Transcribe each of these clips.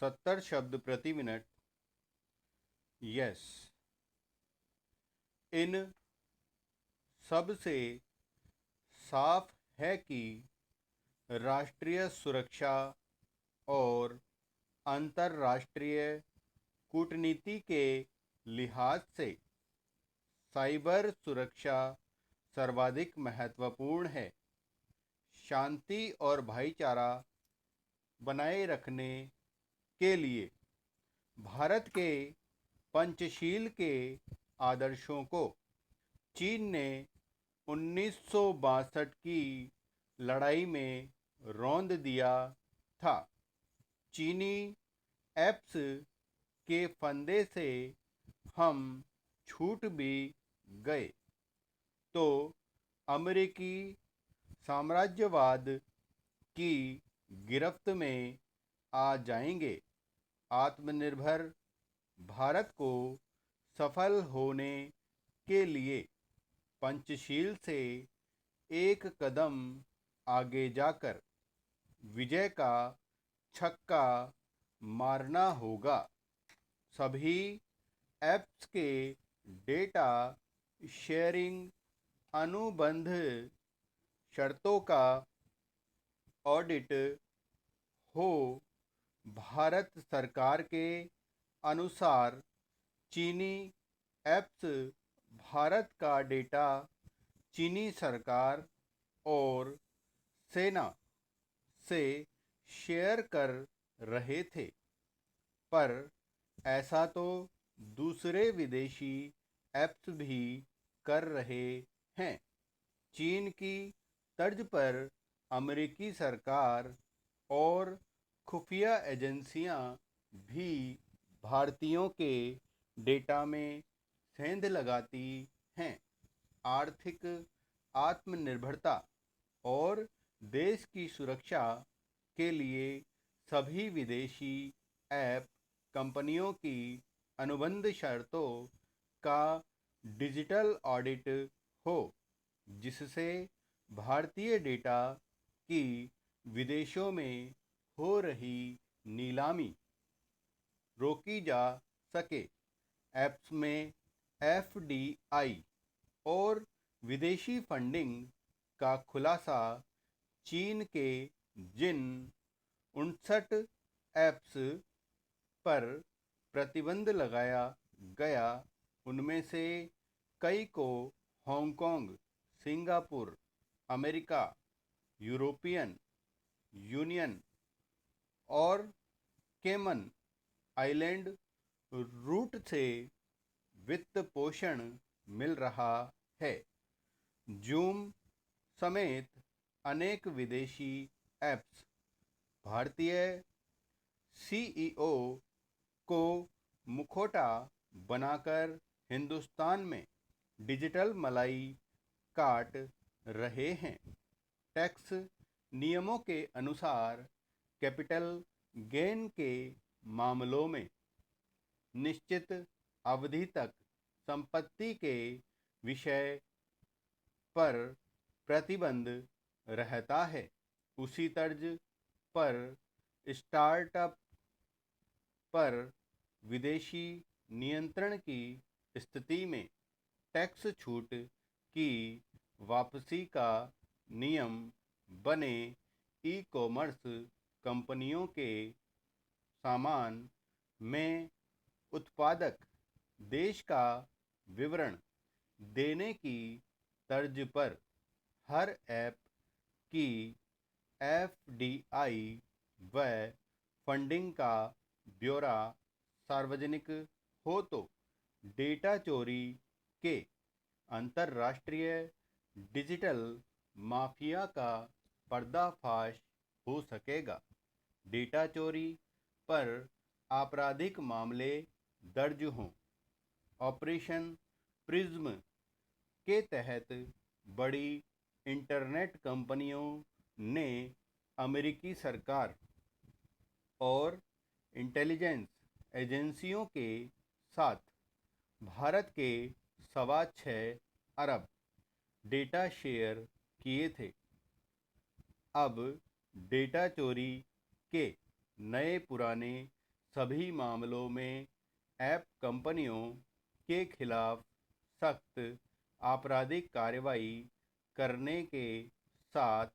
70 शब्द प्रति minute. Yes, इन सब से साफ है कि राष्ट्रीय सुरक्षा और अंतर्राष्ट्रीय कूटनीति के लिहाज से साइबर सुरक्षा सर्वाधिक महत्वपूर्ण है। शांति और भाईचारा बनाए रखने के लिए भारत के पंचशील के आदर्शों को चीन ने 1962 की लड़ाई में रौंद दिया था। चीनी ऐप्स के फंदे से हम छूट भी गए तो अमेरिकी साम्राज्यवाद की गिरफ्त में आ जाएंगे। आत्मनिर्भर भारत को सफल होने के लिए पंचशील से एक कदम आगे जाकर विजय का छक्का मारना होगा। सभी ऐप्स के डेटा शेयरिंग अनुबंध शर्तों का ऑडिट हो। भारत सरकार के अनुसार चीनी ऐप्स भारत का डेटा चीनी सरकार और सेना से शेयर कर रहे थे, पर ऐसा तो दूसरे विदेशी ऐप्स भी कर रहे हैं। चीन की तर्ज पर अमेरिकी सरकार और खुफिया एजेंसियां भी भारतीयों के डेटा में सेंध लगाती हैं। आर्थिक आत्मनिर्भरता और देश की सुरक्षा के लिए सभी विदेशी ऐप कंपनियों की अनुबंध शर्तों का डिजिटल ऑडिट हो, जिससे भारतीय डेटा की विदेशों में हो रही नीलामी रोकी जा सके। ऐप्स में एफडीआई और विदेशी फंडिंग का खुलासा चीन के जिन 59 ऐप्स पर प्रतिबंध लगाया गया, उनमें से कई को Hong Kong, Singapore, America, European union और केमन आइलैंड रूट से वित्त पोषण मिल रहा है। जूम समेत अनेक विदेशी ऐप्स भारतीय सीईओ को मुखौटा बनाकर हिंदुस्तान में डिजिटल मलाई काट रहे हैं। टैक्स नियमों के अनुसार कैपिटल गेन के मामलों में निश्चित अवधि तक संपत्ति के विषय पर प्रतिबंध रहता है। उसी तर्ज पर स्टार्टअप पर विदेशी नियंत्रण की स्थिति में टैक्स छूट की वापसी का नियम बने। ई कॉमर्स कंपनियों के सामान में उत्पादक देश का विवरण देने की तर्ज पर हर ऐप की एफडीआई व फंडिंग का ब्यौरा सार्वजनिक हो तो डेटा चोरी के अंतर्राष्ट्रीय डिजिटल माफिया का पर्दाफाश हो सकेगा। डेटा चोरी पर आपराधिक मामले दर्ज हों। ऑपरेशन प्रिज्म के तहत बड़ी इंटरनेट कंपनियों ने अमेरिकी सरकार और इंटेलिजेंस एजेंसियों के साथ भारत के 6.25 अरब डेटा शेयर किए थे। अब डेटा चोरी के नए पुराने सभी मामलों में ऐप कंपनियों के खिलाफ सख्त आपराधिक कार्रवाई करने के साथ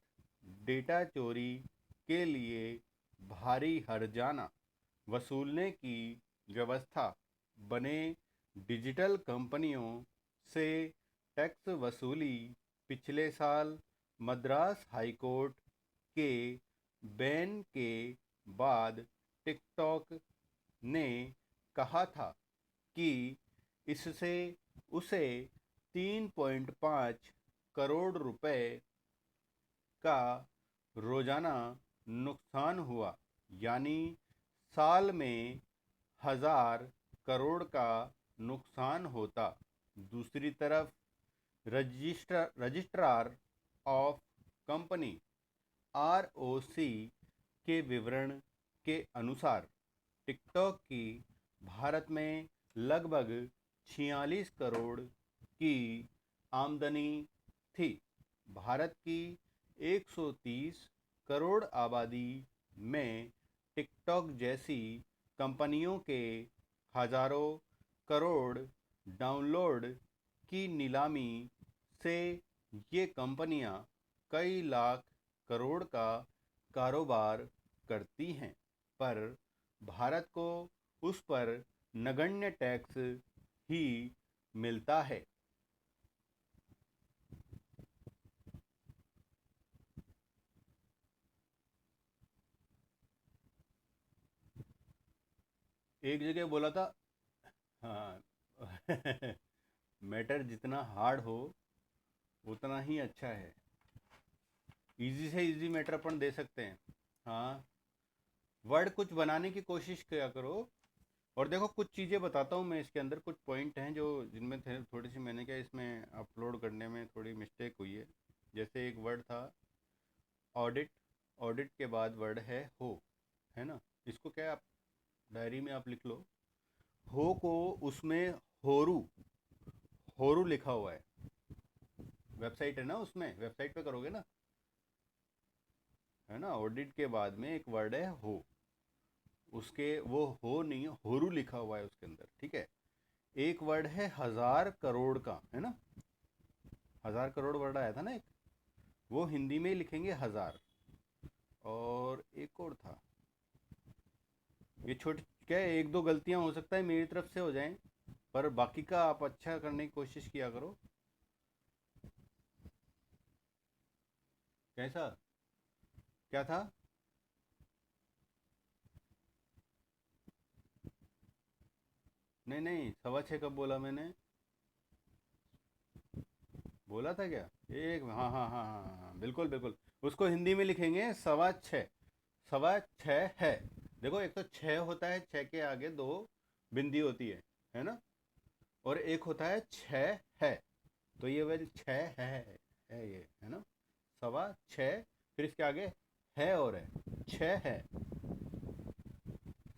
डेटा चोरी के लिए भारी हर्जाना वसूलने की व्यवस्था बने। डिजिटल कंपनियों से टैक्स वसूली। पिछले साल मद्रास हाईकोर्ट के बैन के बाद टिकटॉक ने कहा था कि इससे उसे 3.5 करोड़ रुपए का रोजाना नुकसान हुआ, यानी साल में 1,000 करोड़ का नुकसान होता। दूसरी तरफ रजिस्ट्रार ऑफ कंपनी आरओसी के विवरण के अनुसार टिकटॉक की भारत में लगभग 46 करोड़ की आमदनी थी। भारत की 130 करोड़ आबादी में टिकटॉक जैसी कंपनियों के हजारों करोड़ डाउनलोड की नीलामी से ये कंपनियां कई लाख करोड़ का कारोबार करती हैं, पर भारत को उस पर नगण्य टैक्स ही मिलता है। एक जगह बोला था, हाँ मैटर जितना हार्ड हो उतना ही अच्छा है। इजी से इजी मैटर अपन दे सकते हैं। हाँ, वर्ड कुछ बनाने की कोशिश किया करो। और देखो, कुछ चीज़ें बताता हूँ मैं, इसके अंदर कुछ पॉइंट हैं जो जिनमें थोड़ी सी मैंने क्या इसमें अपलोड करने में थोड़ी मिस्टेक हुई है। जैसे एक वर्ड था ऑडिट, ऑडिट के बाद वर्ड है हो, है ना। इसको क्या आप डायरी में आप लिख लो, हो को उसमें होरू, होरू लिखा हुआ है। वेबसाइट है ना, उसमें वेबसाइट पे करोगे ना, है ना। ऑडिट के बाद में एक वर्ड है हो, उसके वो हो नहीं, होरू लिखा हुआ है उसके अंदर, ठीक है। एक वर्ड है 1,000 करोड़ का, है ना। 1,000 करोड़ वर्ड आया था ना एक, वो हिंदी में लिखेंगे 1,000। और एक और था, ये छोटी क्या है, एक दो गलतियां हो सकता है मेरी तरफ से हो जाएं, पर बाकी का आप अच्छा करने की कोशिश किया करो। कैसा, क्या था? नहीं नहीं, 6:15 कब बोला मैंने? बोला था क्या? एक, हाँ हाँ हाँ हाँ हाँ हाँ, बिल्कुल बिल्कुल। उसको हिंदी में लिखेंगे 6:15, 6:15 है। देखो, एक तो छः होता है, छः के आगे दो बिंदी होती है ना। और एक होता है छः है, तो ये वही छः है ये, है ना। 6:15, फिर इसके आगे है और है, छः है,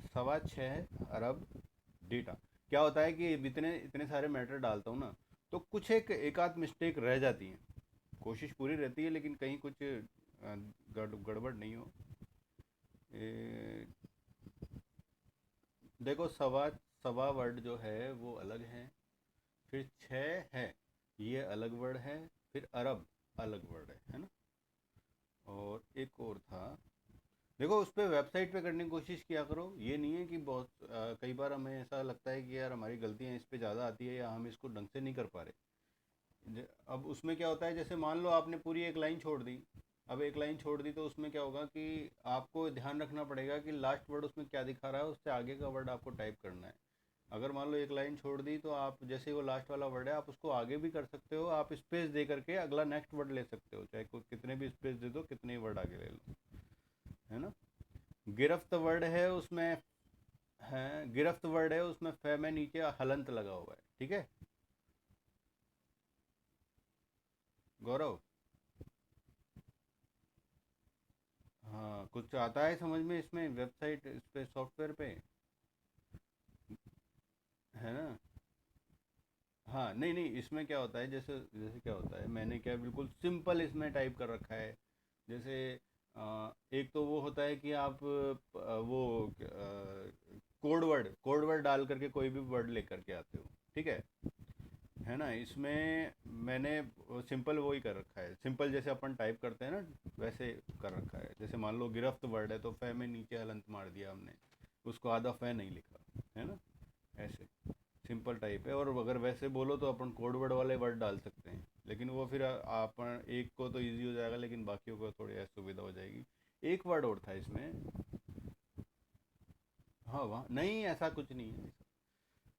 6.25 अरब डेटा। क्या होता है कि इतने इतने सारे मैटर डालता हूँ ना, तो कुछ एक आध मिस्टेक रह जाती है। कोशिश पूरी रहती है, लेकिन कहीं कुछ गड़बड़ नहीं हो। ए, देखो, सवा सवा वर्ड जो है वो अलग है, फिर छः है ये अलग वर्ड है, फिर अरब अलग वर्ड है ना। और एक और था, देखो उस पर वेबसाइट पे करने की कोशिश किया करो। ये नहीं है कि बहुत कई बार हमें ऐसा लगता है कि यार हमारी गलतियाँ इस पे ज़्यादा आती है या हम इसको ढंग से नहीं कर पा रहे। अब उसमें क्या होता है, जैसे मान लो आपने पूरी एक लाइन छोड़ दी। अब एक लाइन छोड़ दी तो उसमें क्या होगा कि आपको ध्यान रखना पड़ेगा कि लास्ट वर्ड उसमें क्या दिखा रहा है, उससे आगे का वर्ड आपको टाइप करना है। अगर मान लो एक लाइन छोड़ दी, तो आप जैसे वो लास्ट वाला वर्ड है आप उसको आगे भी कर सकते हो, आप स्पेस दे करके अगला नेक्स्ट वर्ड ले सकते हो, चाहे कोई कितने भी स्पेस दे दो, कितने ही वर्ड आगे ले लो, है ना। गिरफ्त वर्ड है उसमें, है गिरफ्त वर्ड है उसमें फे में नीचे हलंत लगा हुआ है, ठीक है गौरव। हाँ, कुछ आता है समझ में इसमें, वेबसाइट इस पे सॉफ्टवेयर पे, है ना। हाँ, नहीं नहीं, इसमें क्या होता है, जैसे जैसे क्या होता है, मैंने क्या बिल्कुल सिंपल इसमें टाइप कर रखा है। जैसे एक तो वो होता है कि आप वो कोड वर्ड डाल करके कोई भी वर्ड लेकर के आते हो, ठीक है ना। इसमें मैंने सिंपल वो ही कर रखा है, सिंपल जैसे अपन टाइप करते हैं ना वैसे कर रखा है। जैसे मान लो गिरफ्त वर्ड है तो फै में नीचे हलंत मार दिया हमने, उसको आधा फै नहीं लिखा, है ना। ऐसे सिंपल टाइप है। और अगर वैसे बोलो तो अपन कोड वर्ड वाले वर्ड डाल सकते हैं, लेकिन वो फिर अपन एक को तो इजी हो जाएगा लेकिन बाकियों को थोड़ी असुविधा हो जाएगी। एक वर्ड और था इसमें। हाँ वहाँ नहीं, ऐसा कुछ नहीं है।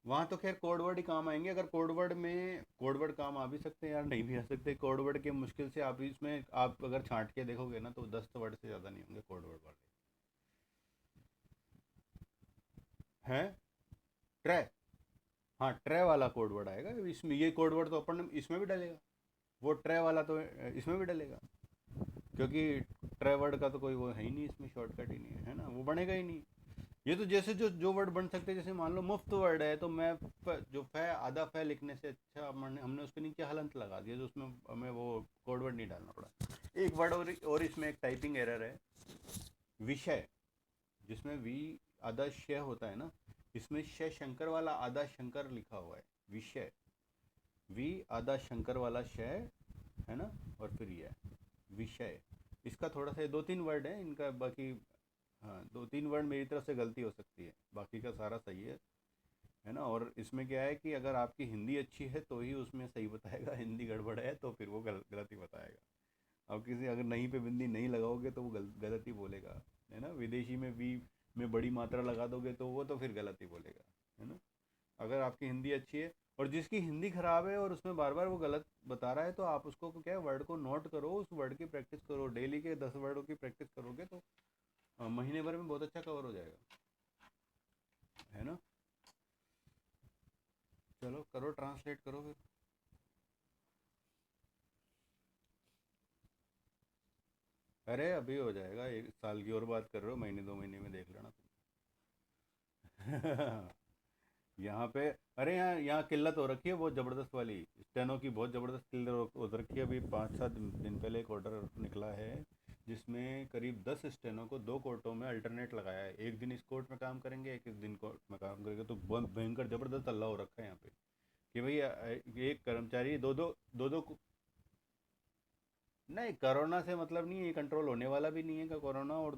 वहाँ तो खैर कोड वर्ड ही काम आएंगे। अगर कोड वर्ड में कोड वर्ड काम आ भी सकते हैं यार, नहीं भी आ सकते। कोड वर्ड के मुश्किल से आप इसमें आप अगर छांट के देखोगे ना तो 10 वर्ड से ज़्यादा नहीं होंगे कोड वर्ड वाले। हैं ट्रे, हाँ ट्रे वाला कोड वर्ड आएगा इसमें। ये कोड वर्ड तो अपन इसमें भी डलेगा, वो ट्रे वाला तो इसमें भी डलेगा, क्योंकि ट्रे वर्ड का तो कोई वो है ही नहीं इसमें, शॉर्टकट ही नहीं है ना, वो बनेगा ही नहीं। ये तो जैसे जो वर्ड बन सकते हैं, जैसे मान लो मुफ्त वर्ड है तो मैं जो फै आधा फै लिखने से अच्छा हमने उसके नीचे हलंत लगा दिया, जो उसमें हमें वो कोड वर्ड नहीं डालना पड़ा। एक वर्ड और इसमें एक टाइपिंग एरर है, विषय, जिसमें वी आधा श होता है ना, इसमें श शंकर वाला आधा शंकर लिखा हुआ है, विषय, वी आधा शंकर वाला श है ना, और फिर यह विषय। इसका थोड़ा सा दो तीन वर्ड है इनका, बाकी हाँ दो तीन वर्ड मेरी तरफ से गलती हो सकती है, बाकी का सारा सही है ना। और इसमें क्या है कि अगर आपकी हिंदी अच्छी है तो ही उसमें सही बताएगा, हिंदी गड़बड़ है तो फिर वो गलत ही बताएगा। अब किसी अगर नहीं पे बिंदी नहीं लगाओगे तो वो गलत ही बोलेगा, है ना। विदेशी में वी में बड़ी मात्रा लगा दोगे तो वो तो फिर गलत ही बोलेगा, है ना। अगर आपकी हिंदी अच्छी है, और जिसकी हिंदी खराब है और उसमें बार बार वो गलत बता रहा है, तो आप उसको क्या है, वर्ड को नोट करो, उस वर्ड की प्रैक्टिस करो, डेली के 10 वर्डों की प्रैक्टिस करोगे तो महीने भर में बहुत अच्छा कवर हो जाएगा, है ना। चलो करो, ट्रांसलेट करो फिर। अरे अभी हो जाएगा, 1 साल की और बात कर रहे हो, महीने 2 महीने में देख लेना तुम। यहाँ पे, अरे यहाँ यहाँ किल्लत हो रखी है बहुत ज़बरदस्त वाली, स्टेनो की बहुत ज़बरदस्त किल्लत हो रखी है। अभी 5-7 दिन पहले एक ऑर्डर निकला है जिसमें करीब 10 स्टेनो को 2 कोर्टों में अल्टरनेट लगाया है। एक दिन इस कोर्ट में काम करेंगे, एक एक दिन कोर्ट में काम करेंगे, तो बहुत भयंकर ज़बरदस्त हल्ला हो रखा है यहाँ पे कि भाई एक कर्मचारी दो दो नहीं, कोरोना से मतलब नहीं है, कंट्रोल होने वाला भी नहीं है का कोरोना। और